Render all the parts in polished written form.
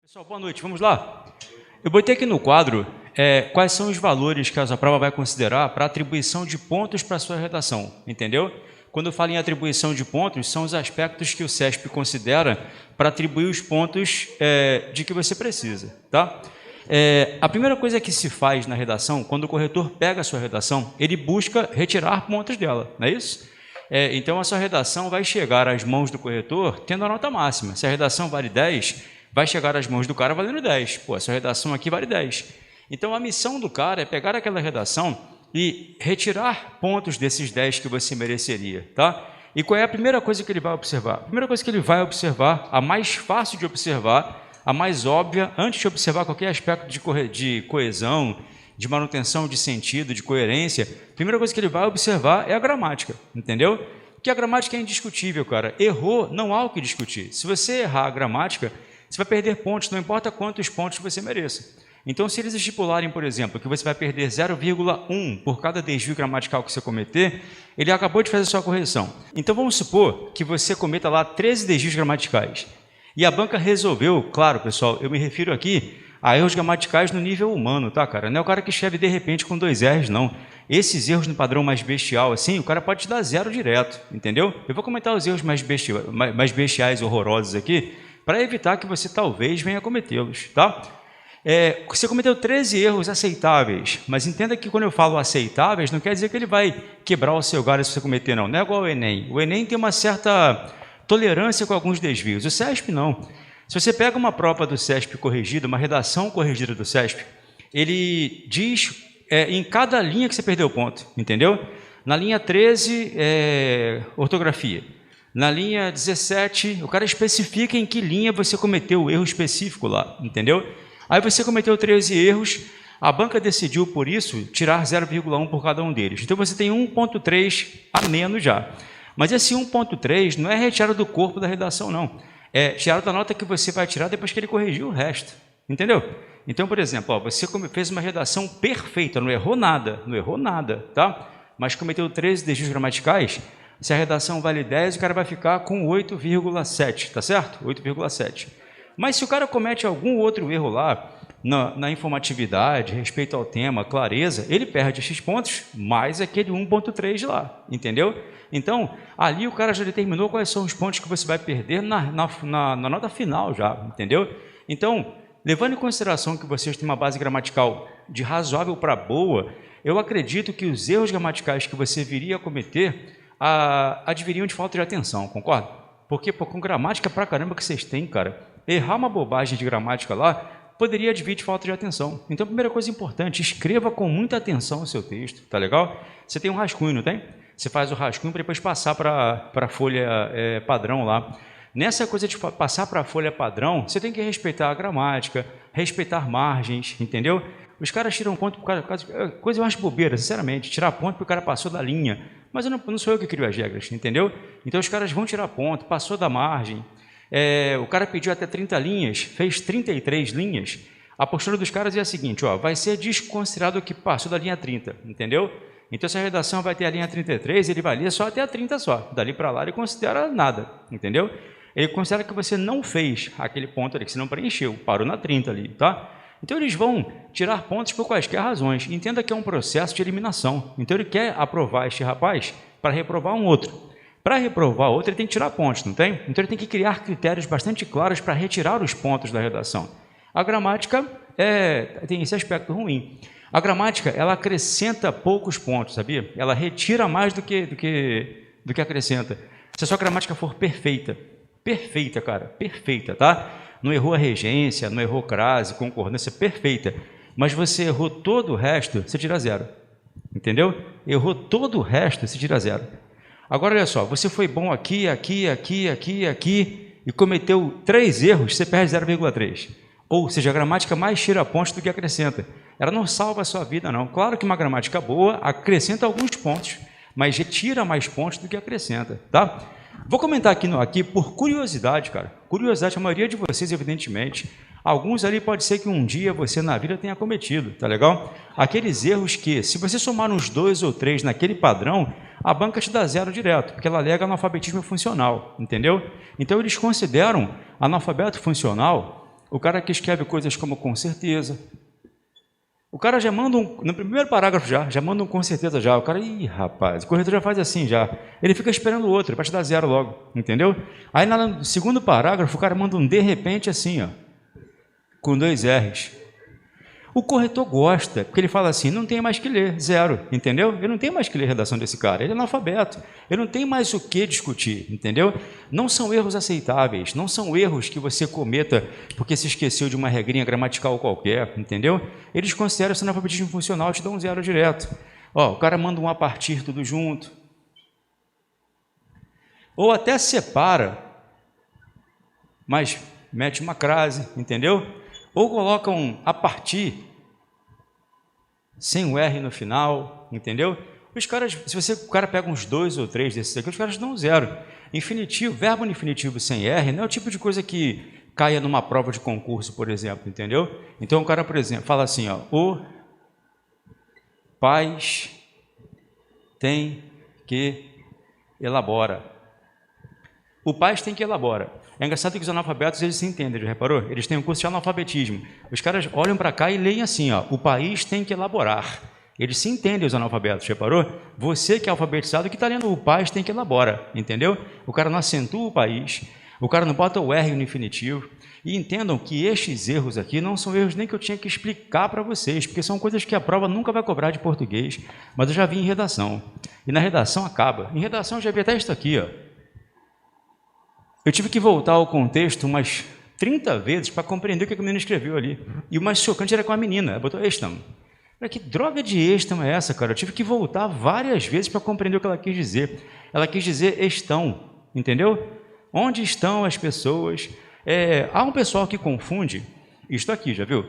Pessoal, boa noite, vamos lá? Eu botei aqui no quadro quais são os valores que a prova vai considerar para atribuição de pontos para a sua redação, entendeu? Quando eu falo em atribuição de pontos, são os aspectos que o CESP considera para atribuir os pontos de que você precisa, tá? A primeira coisa que se faz na redação, quando o corretor pega a sua redação, ele busca retirar pontos dela, não é isso? Então, a sua redação vai chegar às mãos do corretor tendo a nota máxima. Se a redação vale 10, vai chegar às mãos do cara valendo 10. Pô, essa redação aqui vale 10. Então, a missão do cara é pegar aquela redação e retirar pontos desses 10 que você mereceria, tá? E qual é a primeira coisa que ele vai observar? A primeira coisa que ele vai observar, a mais fácil de observar, a mais óbvia, antes de observar qualquer aspecto de coesão, de manutenção de sentido, de coerência, a primeira coisa que ele vai observar é a gramática, entendeu? Porque a gramática é indiscutível, cara. Errou, não há o que discutir. Se você errar a gramática, você vai perder pontos, não importa quantos pontos você mereça. Então, se eles estipularem, por exemplo, que você vai perder 0,1 por cada desvio gramatical que você cometer, ele acabou de fazer a sua correção. Então, vamos supor que você cometa lá 13 desvios gramaticais. E a banca resolveu, claro, pessoal, eu me refiro aqui a erros gramaticais no nível humano, tá, cara? Não é o cara que escreve de repente com 2 R's, não. Esses erros no padrão mais bestial, assim, o cara pode te dar 0 direto, entendeu? Eu vou comentar os erros mais bestiais, horrorosos aqui, para evitar que você talvez venha cometê-los, tá? Você cometeu 13 erros aceitáveis, mas entenda que quando eu falo aceitáveis, não quer dizer que ele vai quebrar o seu galho se você cometer, não. Não é igual ao Enem. O Enem tem uma certa tolerância com alguns desvios. O CESP não. Se você pega uma prova do CESP corrigida, uma redação corrigida do CESP, ele diz em cada linha que você perdeu ponto, entendeu? Na linha 13, ortografia. Na linha 17, o cara especifica em que linha você cometeu o erro específico lá, entendeu? Aí você cometeu 13 erros, a banca decidiu, por isso, tirar 0,1 por cada um deles. Então, você tem 1,3 a menos já. Mas esse 1,3 não é retirado do corpo da redação, não. É tirado da nota que você vai tirar depois que ele corrigiu o resto. Entendeu? Então, por exemplo, você fez uma redação perfeita, não errou nada, tá? Mas cometeu 13 desvios gramaticais, se a redação vale 10, o cara vai ficar com 8,7, tá certo? 8,7. Mas se o cara comete algum outro erro lá, na informatividade, respeito ao tema, clareza, ele perde esses pontos, mais aquele 1,3 lá, entendeu? Então, ali o cara já determinou quais são os pontos que você vai perder na nota final já, entendeu? Então, levando em consideração que vocês têm uma base gramatical de razoável para boa, eu acredito que os erros gramaticais que você viria a cometer adviriam de falta de atenção, concorda? Porque com gramática pra caramba que vocês têm, cara, errar uma bobagem de gramática lá poderia advir de falta de atenção. Então, a primeira coisa importante, escreva com muita atenção o seu texto, tá legal? Você tem um rascunho, não tem? Você faz o rascunho para depois passar para a folha padrão lá. Nessa coisa de passar para a folha padrão, você tem que respeitar a gramática, respeitar margens, entendeu? Os caras tiram ponto por causa coisa mais bobeira, sinceramente, tirar ponto porque o cara passou da linha. Mas não sou eu que crio as regras, entendeu? Então, os caras vão tirar ponto, passou da margem. O cara pediu até 30 linhas, fez 33 linhas. A postura dos caras é a seguinte, ó, vai ser desconsiderado que passou da linha 30, entendeu? Então, se a redação vai ter a linha 33, ele vai ler só até a 30 só. Dali para lá, ele considera nada, entendeu? Ele considera que você não fez aquele ponto ali, que você não preencheu, parou na 30 ali, tá? Então, eles vão tirar pontos por quaisquer razões. Entenda que é um processo de eliminação. Então, ele quer aprovar este rapaz para reprovar um outro. Para reprovar outro, ele tem que tirar pontos, não tem? Então, ele tem que criar critérios bastante claros para retirar os pontos da redação. A gramática tem esse aspecto ruim. A gramática, ela acrescenta poucos pontos, sabia? Ela retira mais do que acrescenta. Se a sua gramática for perfeita, cara, perfeita, tá? Não errou a regência, não errou crase, concordância, perfeita. Mas você errou todo o resto, você tira 0. Entendeu? Errou todo o resto, você tira 0. Agora, olha só, você foi bom aqui, e cometeu 3 erros, você perde 0,3. Ou seja, a gramática mais tira pontos do que acrescenta. Ela não salva a sua vida, não. Claro que uma gramática boa acrescenta alguns pontos, mas retira mais pontos do que acrescenta, tá? Vou comentar aqui por curiosidade, cara. Curiosidade, a maioria de vocês, evidentemente. Alguns ali pode ser que um dia você na vida tenha cometido, tá legal? Aqueles erros que, se você somar uns 2 ou 3 naquele padrão, a banca te dá 0 direto, porque ela alega analfabetismo funcional, entendeu? Então eles consideram analfabeto funcional o cara que escreve coisas como com certeza. O cara já manda no primeiro parágrafo já manda com certeza já. O cara, ih, rapaz, o corretor já faz assim já. Ele fica esperando o outro, para te dar 0 logo, entendeu? Aí no segundo parágrafo o cara manda um de repente assim, ó, com 2 R's. O corretor gosta, porque ele fala assim, não tem mais que ler, 0, entendeu? Eu não tenho mais que ler a redação desse cara, ele é analfabeto, eu não tenho mais o que discutir, entendeu? Não são erros aceitáveis, não são erros que você cometa porque se esqueceu de uma regrinha gramatical qualquer, entendeu? Eles consideram esse analfabetismo funcional, te dão um 0 direto. Ó, o cara manda um a partir tudo junto, ou até separa, mas mete uma crase, entendeu? Ou coloca um a partir, sem o R no final, entendeu? Os caras, o cara pega uns 2 ou 3 desses aqui, os caras dão 0. Infinitivo, verbo no infinitivo sem R, não é o tipo de coisa que caia numa prova de concurso, por exemplo, entendeu? Então o cara, por exemplo, fala assim, ó, o pais tem que elabora. O pais tem que elabora. É engraçado que os analfabetos, eles se entendem, já reparou? Eles têm um curso de analfabetismo. Os caras olham para cá e leem assim, ó, o país tem que elaborar. Eles se entendem, os analfabetos, reparou? Você que é alfabetizado, que está lendo o país tem que elabora, entendeu? O cara não acentua o país, o cara não bota o R no infinitivo. E entendam que estes erros aqui não são erros nem que eu tinha que explicar para vocês, porque são coisas que a prova nunca vai cobrar de português, mas eu já vi em redação. E na redação acaba. Em redação eu já vi até isso aqui, ó. Eu tive que voltar ao contexto umas 30 vezes para compreender o que a menina escreveu ali. E o mais chocante era com a menina, ela botou êxtamo. Que droga de êxtamo é essa, cara? Eu tive que voltar várias vezes para compreender o que ela quis dizer. Ela quis dizer estão, entendeu? Onde estão as pessoas? Há um pessoal que confunde isto aqui, já viu?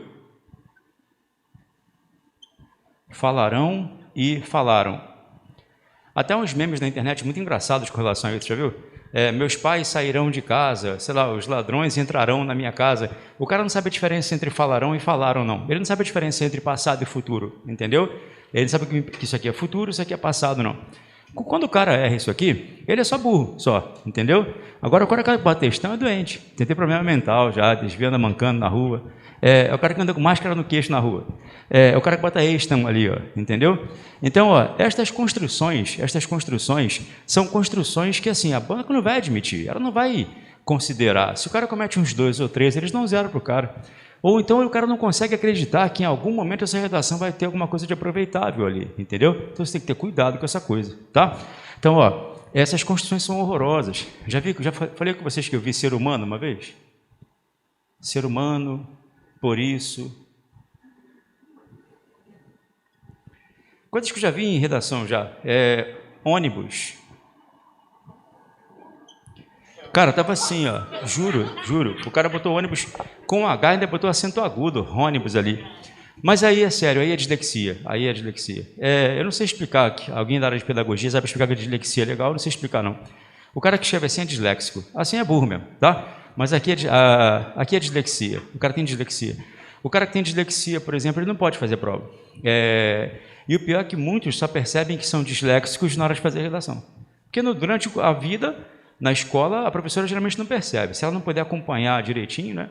Falarão e falaram. Até uns memes na internet muito engraçados com relação a isso, já viu? Meus pais sairão de casa, sei lá, os ladrões entrarão na minha casa. O cara não sabe a diferença entre falarão e falaram, não. Ele não sabe a diferença entre passado e futuro, entendeu? Ele sabe que isso aqui é futuro, isso aqui é passado, não. Quando o cara erra isso aqui, ele é só burro, só, entendeu? Agora, o cara que bate textão é doente, tem problema mental já, desvia, anda mancando na rua. É o cara que anda com máscara no queixo na rua. É o cara que bota êxtamo ali, ó, entendeu? Então, ó, estas construções são construções que, assim, a banca não vai admitir, ela não vai considerar. Se o cara comete uns 2 ou 3, eles dão 0 para o cara. Ou então o cara não consegue acreditar que em algum momento essa redação vai ter alguma coisa de aproveitável ali, entendeu? Então você tem que ter cuidado com essa coisa, tá? Então, ó, essas construções são horrorosas. Já falei com vocês que eu vi ser humano uma vez? Ser humano, por isso. Coisas que eu já vi em redação já. Ônibus. Cara, tava assim, ó, juro. O cara botou ônibus com H e ainda botou acento agudo, ônibus ali. Mas aí é sério, aí é dislexia. Eu não sei explicar, alguém da área de pedagogia sabe explicar que a dislexia é legal, eu não sei explicar não. O cara que escreve assim é disléxico, assim é burro mesmo, tá? Mas aqui é dislexia, o cara tem dislexia. O cara que tem dislexia, por exemplo, ele não pode fazer prova. E o pior é que muitos só percebem que são disléxicos na hora de fazer a redação. Porque durante a vida, na escola, a professora geralmente não percebe. Se ela não puder acompanhar direitinho, né?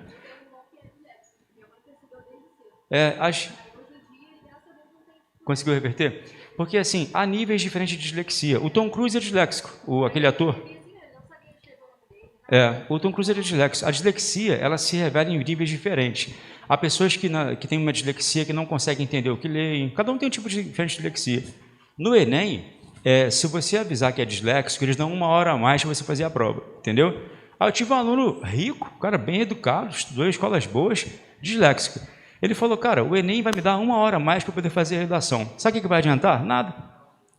Conseguiu reverter? Porque, assim, há níveis diferentes de dislexia. O Tom Cruise é disléxico, aquele ator. O Tom Cruise é disléxico. A dislexia, ela se revela em níveis diferentes. Há pessoas que têm uma dislexia que não conseguem entender o que leem. Cada um tem um tipo de diferente de dislexia. No Enem, se você avisar que é disléxico, eles dão 1 hora a mais para você fazer a prova, entendeu? Eu tive um aluno rico, cara bem educado, estudou em escolas boas, disléxico. Ele falou, cara, o Enem vai me dar 1 hora a mais para poder fazer a redação. Sabe o que vai adiantar? Nada.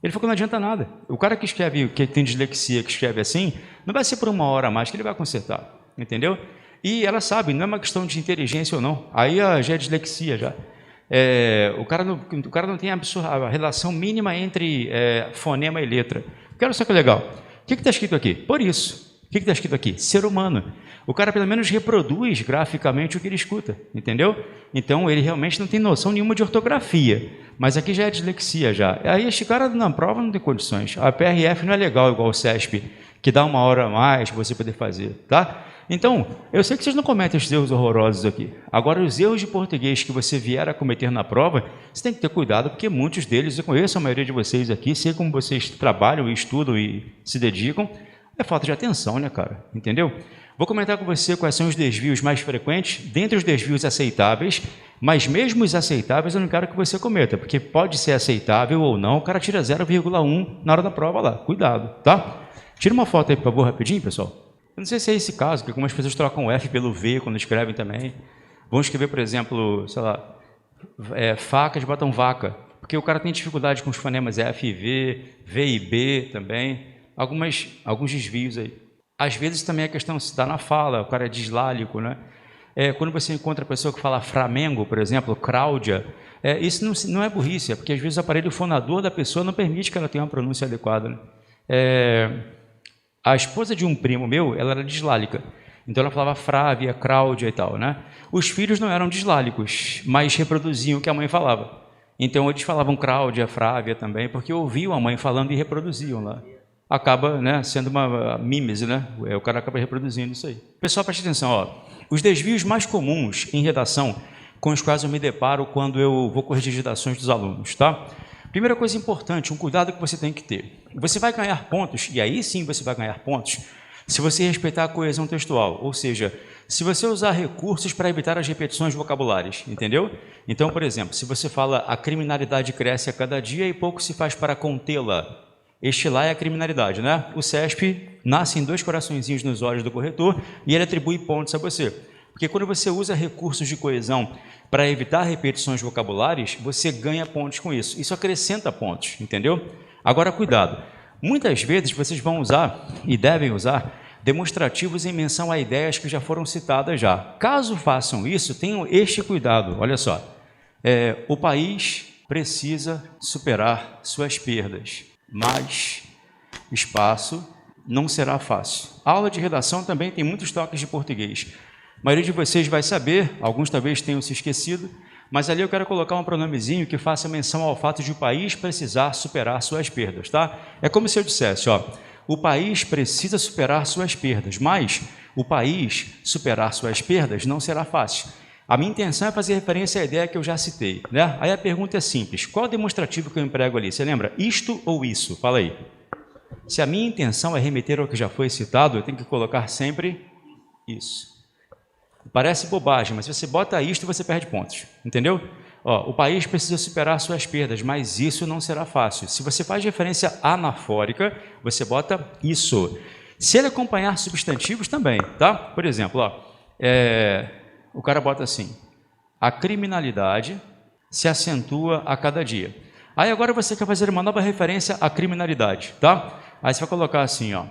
Ele falou que não adianta nada. O cara que escreve, que tem dislexia, que escreve assim, não vai ser por 1 hora a mais que ele vai consertar, entendeu? E ela sabe, não é uma questão de inteligência ou não. Aí já é dislexia, já. O cara não tem a relação mínima entre fonema e letra. Porque olha só que legal. O que está escrito aqui? Por isso. O que está escrito aqui? Ser humano. O cara pelo menos reproduz graficamente o que ele escuta, entendeu? Então ele realmente não tem noção nenhuma de ortografia, mas aqui já é dislexia já. Aí este cara na prova não tem condições. A PRF não é legal igual o CESP, que dá 1 hora a mais para você poder fazer, tá? Então, eu sei que vocês não cometem esses erros horrorosos aqui. Agora, os erros de português que você vier a cometer na prova, você tem que ter cuidado, porque muitos deles, eu conheço a maioria de vocês aqui, sei como vocês trabalham e estudam e se dedicam, é falta de atenção, né, cara? Entendeu? Vou comentar com você quais são os desvios mais frequentes, dentre os desvios aceitáveis, mas mesmo os aceitáveis eu não quero que você cometa, porque pode ser aceitável ou não, o cara tira 0,1 na hora da prova lá. Cuidado, tá? Tira uma foto aí, por favor, rapidinho, pessoal. Eu não sei se é esse caso, porque algumas pessoas trocam o F pelo V quando escrevem também. Vão escrever, por exemplo, sei lá, facas, botam vaca, porque o cara tem dificuldade com os fonemas F e V e B também, alguns desvios aí. Às vezes também a questão se dá na fala, o cara é dislálico, né? Quando você encontra a pessoa que fala Flamengo, por exemplo, Cláudia, isso não é burrice, é porque às vezes o aparelho fonador da pessoa não permite que ela tenha uma pronúncia adequada, né? A esposa de um primo meu, ela era dislálica, então ela falava Frávia, Cláudia e tal, né? Os filhos não eram dislálicos, mas reproduziam o que a mãe falava. Então eles falavam Cláudia, Frávia também, porque ouviam a mãe falando e reproduziam lá. Acaba, né, sendo uma mímese, né? O cara acaba reproduzindo isso aí. Pessoal, preste atenção, ó. Os desvios mais comuns em redação com os quais eu me deparo quando eu vou corrigir redações dos alunos, tá? Primeira coisa importante, um cuidado que você tem que ter. Você vai ganhar pontos, e aí sim você vai ganhar pontos, se você respeitar a coesão textual, ou seja, se você usar recursos para evitar as repetições vocabulares, entendeu? Então, por exemplo, se você fala a criminalidade cresce a cada dia e pouco se faz para contê-la, este lá é a criminalidade, né? O CESP nasce em 2 coraçõezinhos nos olhos do corretor e ele atribui pontos a você. Porque quando você usa recursos de coesão para evitar repetições vocabulares, você ganha pontos com isso. Isso acrescenta pontos, entendeu? Agora, cuidado. Muitas vezes vocês vão usar, e devem usar, demonstrativos em menção a ideias que já foram citadas já. Caso façam isso, tenham este cuidado. Olha só. O país precisa superar suas perdas, mas espaço não será fácil. A aula de redação também tem muitos toques de português. A maioria de vocês vai saber, alguns talvez tenham se esquecido, mas ali eu quero colocar um pronomezinho que faça menção ao fato de o país precisar superar suas perdas, tá? É como se eu dissesse, ó, o país precisa superar suas perdas, mas o país superar suas perdas não será fácil. A minha intenção é fazer referência à ideia que eu já citei, né? Aí a pergunta é simples, qual demonstrativo que eu emprego ali? Você lembra? Isto ou isso? Fala aí. Se a minha intenção é remeter ao que já foi citado, eu tenho que colocar sempre isso. Parece bobagem, mas se você bota isto, você perde pontos, entendeu? Ó, o país precisa superar suas perdas, mas isso não será fácil. Se você faz referência anafórica, você bota isso. Se ele acompanhar substantivos também, tá? Por exemplo, ó, o cara bota assim, a criminalidade se acentua a cada dia. Aí agora você quer fazer uma nova referência à criminalidade, tá? Aí você vai colocar assim, ó,